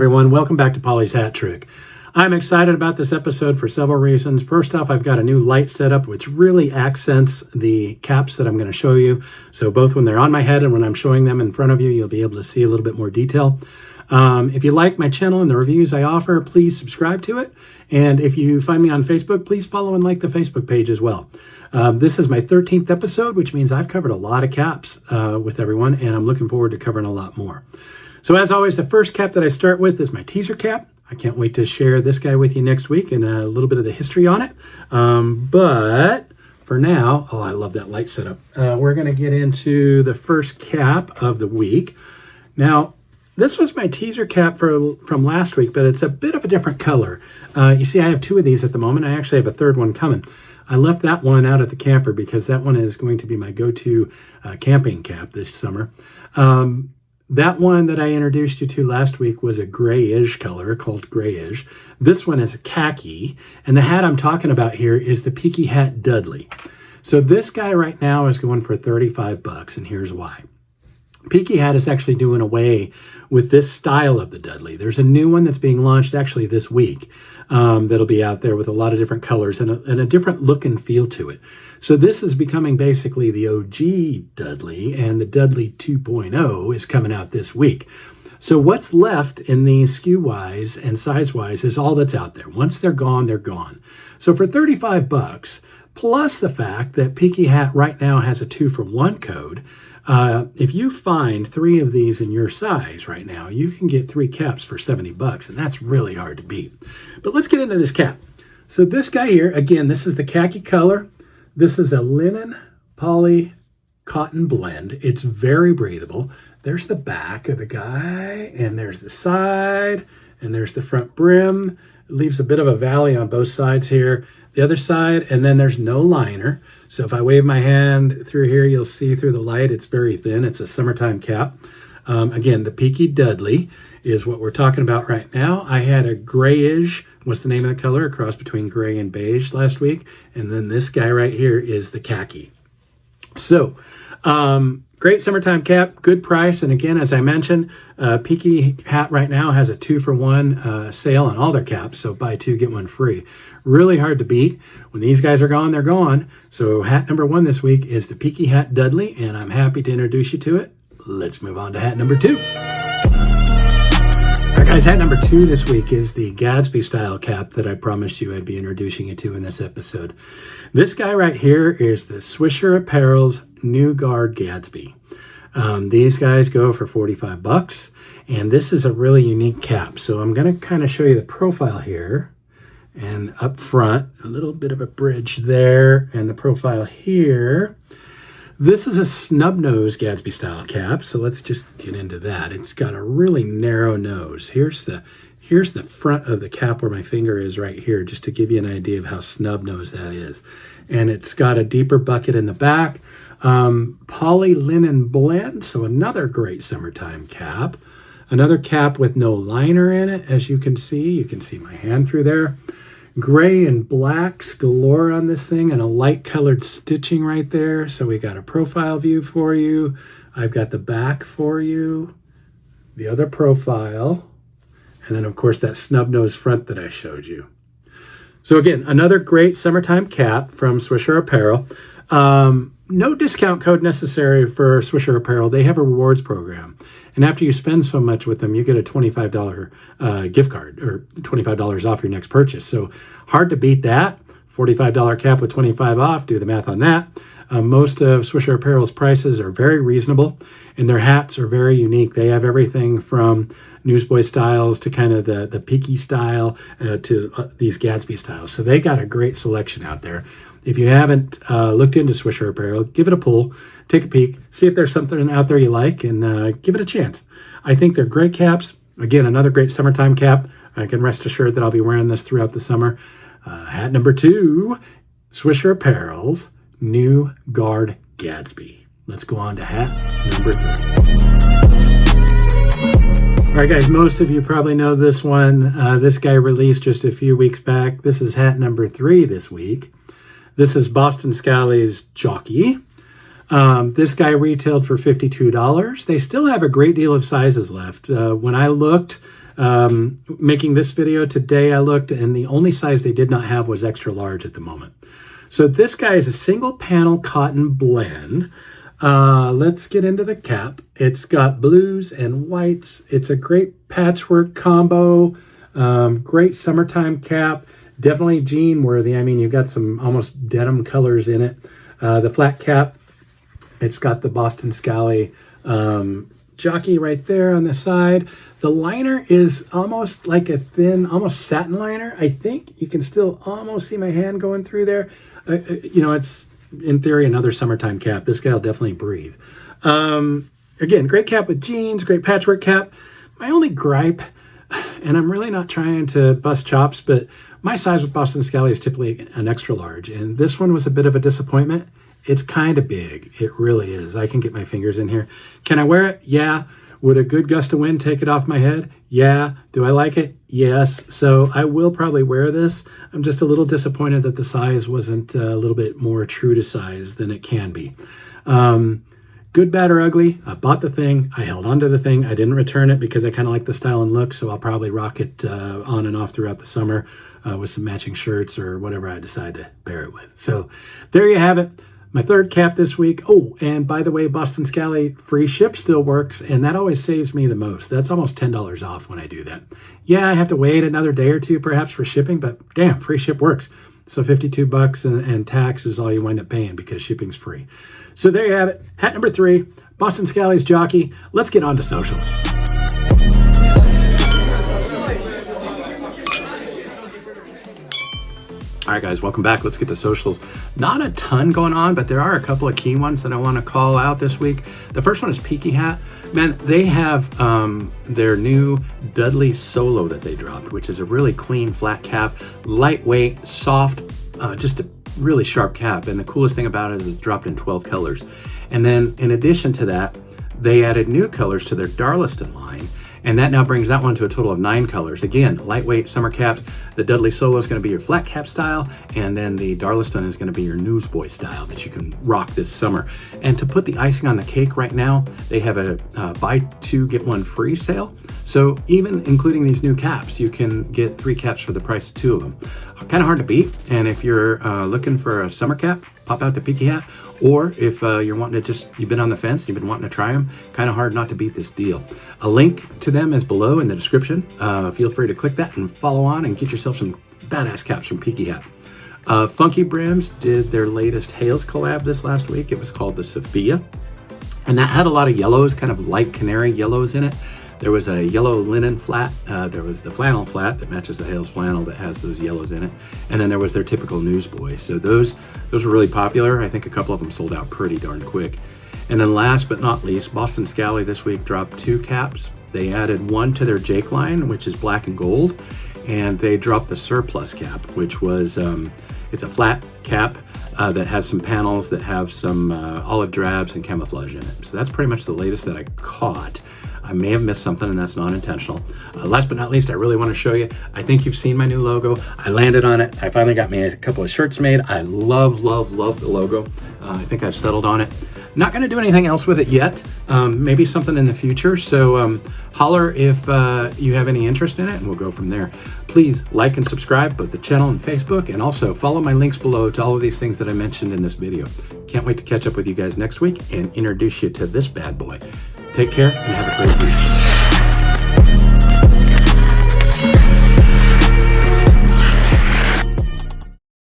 everyone. Welcome back to Polly's Hat Trick. I'm excited about this episode for several reasons. First off, I've got a new light setup which really accents the caps that I'm going to show you. So both when they're on my head and when I'm showing them in front of you, you'll be able to see a little bit more detail. If you like my channel and the reviews I offer, please subscribe to it. And if you find me on Facebook, please follow and like the Facebook page as well. This is my 13th episode, which means I've covered a lot of caps with everyone, and I'm looking forward to covering a lot more. So as always, the first cap that I start with is my teaser cap. I can't wait to share this guy with you next week and a little bit of the history on it. But for now, I love that light setup. We're going to get into the first cap of the week. Now, this was my teaser cap from last week, but it's a bit of a different color. You see, I have two of these at the moment. I actually have a third one coming. I left that one out at the camper because that one is going to be my go-to camping cap this summer. That one that I introduced you to last week was a grayish color called grayish. This one is a khaki, and the hat I'm talking about here is the Peaky Hat Dudley. So this guy right now is going for $35, and here's why. Peaky Hat is actually doing away with this style of the Dudley. There's a new one that's being launched actually this week that'll be out there with a lot of different colors and a different look and feel to it. So this is becoming basically the OG Dudley, and the Dudley 2.0 is coming out this week. So what's left in these SKU-wise and size-wise is all that's out there. Once they're gone, they're gone. So for $35, plus the fact that Peaky Hat right now has a 2-for-1 code, if you find 3 of these in your size right now, you can get 3 caps for $70, and that's really hard to beat. But let's get into this cap. So this guy here, again, this is the khaki color. This is a linen poly cotton blend. It's very breathable. There's the back of the guy, and there's the side, and there's the front brim. It leaves a bit of a valley on both sides here. The other side, and then there's no liner. So if I wave my hand through here, you'll see through the light, it's very thin. It's a summertime cap. Again, the Peaky Dudley is what we're talking about right now. I had a grayish, what's the name of the color? A cross between gray and beige last week. And then this guy right here is the khaki. So, great summertime cap, good price. And again, as I mentioned, Peaky Hat right now has a 2-for-1 sale on all their caps. So buy 2, get 1 free. Really hard to beat. When these guys are gone, they're gone. So hat number 1 this week is the Peaky Hat Dudley, and I'm happy to introduce you to it. Let's move on to hat number 2. All right, guys, hat number 2 this week is the Gatsby style cap that I promised you I'd be introducing you to in this episode. This guy right here is the Swisher Apparel's New Guard Gatsby. These guys go for $45, and this is a really unique cap. So I'm going to kind of show you the profile here. And up front, a little bit of a bridge there, and the profile here. This is a snub nose Gatsby style cap, so let's just get into that. It's got a really narrow nose. Here's the front of the cap where my finger is right here, just to give you an idea of how snub nose that is. And it's got a deeper bucket in the back. Poly linen blend, so another great summertime cap. Another cap with no liner in it, as you can see. You can see my hand through there. Gray and blacks galore on this thing, and a light colored stitching right there. So we got a profile view for you. I've got the back for you, the other profile, and then of course that snub nose front that I showed you. So again, another great summertime cap from Swisher Apparel. No discount code necessary for Swisher Apparel. They have a rewards program. And after you spend so much with them, you get a $25 gift card or $25 off your next purchase. So hard to beat that. $45 cap with 25 off. Do the math on that. Most of Swisher Apparel's prices are very reasonable, and their hats are very unique. They have everything from newsboy styles to kind of the Peaky style to these Gatsby styles. So they got a great selection out there. If you haven't looked into Swisher Apparel, give it a pull, take a peek, see if there's something out there you like, and give it a chance. I think they're great caps. Again, another great summertime cap. I can rest assured that I'll be wearing this throughout the summer. Hat number 2, Swisher Apparel's New Guard Gatsby. Let's go on to hat number 3. All right, guys, most of you probably know this one. This guy released just a few weeks back. This is hat number 3 this week. This is Boston Scalley's Jockey. This guy retailed for $52. They still have a great deal of sizes left. When I looked, Making this video today, I looked, and the only size they did not have was extra large at the moment. So this guy is a single panel cotton blend. Let's get into the cap. It's got blues and whites. It's a great patchwork combo. Great summertime cap. Definitely jean worthy. I mean, you've got some almost denim colors in it. The flat cap, it's got the Boston Scally Jockey right there on the side. The liner is almost like a thin, almost satin liner. I think you can still almost see my hand going through there. It's in theory another summertime cap. This guy will definitely breathe. Again, great cap with jeans, great patchwork cap. My only gripe, and I'm really not trying to bust chops, but my size with Boston Scally is typically an extra large, and this one was a bit of a disappointment. It's kind of big. It really is. I can get my fingers in here. Can I wear it? Yeah. Would a good gust of wind take it off my head? Yeah. Do I like it? Yes. So I will probably wear this. I'm just a little disappointed that the size wasn't a little bit more true to size than it can be. Good, bad, or ugly. I bought the thing. I held on to the thing. I didn't return it because I kind of like the style and look, so I'll probably rock it on and off throughout the summer with some matching shirts or whatever I decide to pair it with. So there you have it. My third cap this week. Oh, and by the way, Boston Scally free ship still works, and that always saves me the most. That's almost $10 off when I do that. Yeah, I have to wait another day or two perhaps for shipping, but damn, free ship works. So $52 and tax is all you wind up paying because shipping's free. So there you have it. Hat number 3, Boston Scally's Jockey. Let's get on to socials. All right, guys, welcome back. Let's get to socials. Not a ton going on, but there are a couple of key ones that I want to call out this week. The first one is Peaky Hat. Man, they have their new Dudley Solo that they dropped, which is a really clean flat cap, lightweight, soft, just a really sharp cap. And the coolest thing about it is it's dropped in 12 colors. And then in addition to that, they added new colors to their Darleston line. And that now brings that one to a total of 9 colors. Again, lightweight summer caps. The Dudley Solo is going to be your flat cap style, and then the Darleston is going to be your newsboy style that you can rock this summer. And to put the icing on the cake right now, they have a buy 2 get 1 free sale. So even including these new caps, you can get 3 caps for the price of 2 of them. Kind of hard to beat. And if you're looking for a summer cap, pop out to Peaky Hat. Or if you're wanting to you've been on the fence, you've been wanting to try them, kind of hard not to beat this deal. A link to them is below in the description. Feel free to click that and follow on and get yourself some badass caps from Peaky Hat. Funky Brims did their latest Hales collab this last week. It was called the Sophia. And that had a lot of yellows, kind of light canary yellows in it. There was a yellow linen flat. There was the flannel flat that matches the Hales flannel that has those yellows in it. And then there was their typical newsboy. So those were really popular. I think a couple of them sold out pretty darn quick. And then last but not least, Boston Scally this week dropped 2 caps. They added one to their Jake line, which is black and gold. And they dropped the Surplus cap, which was, it's a flat cap that has some panels that have some olive drabs and camouflage in it. So that's pretty much the latest that I caught. I may have missed something, and that's not intentional. Last but not least, I really want to show you. I think you've seen my new logo. I landed on it. I finally got me a couple of shirts made. I love the logo. I think I've settled on it. Not going to do anything else with it yet. Maybe something in the future. So holler if you have any interest in it, and we'll go from there. Please like and subscribe both the channel and Facebook, and also follow my links below to all of these things that I mentioned in this video. Can't wait to catch up with you guys next week and introduce you to this bad boy. Take care and have a great week.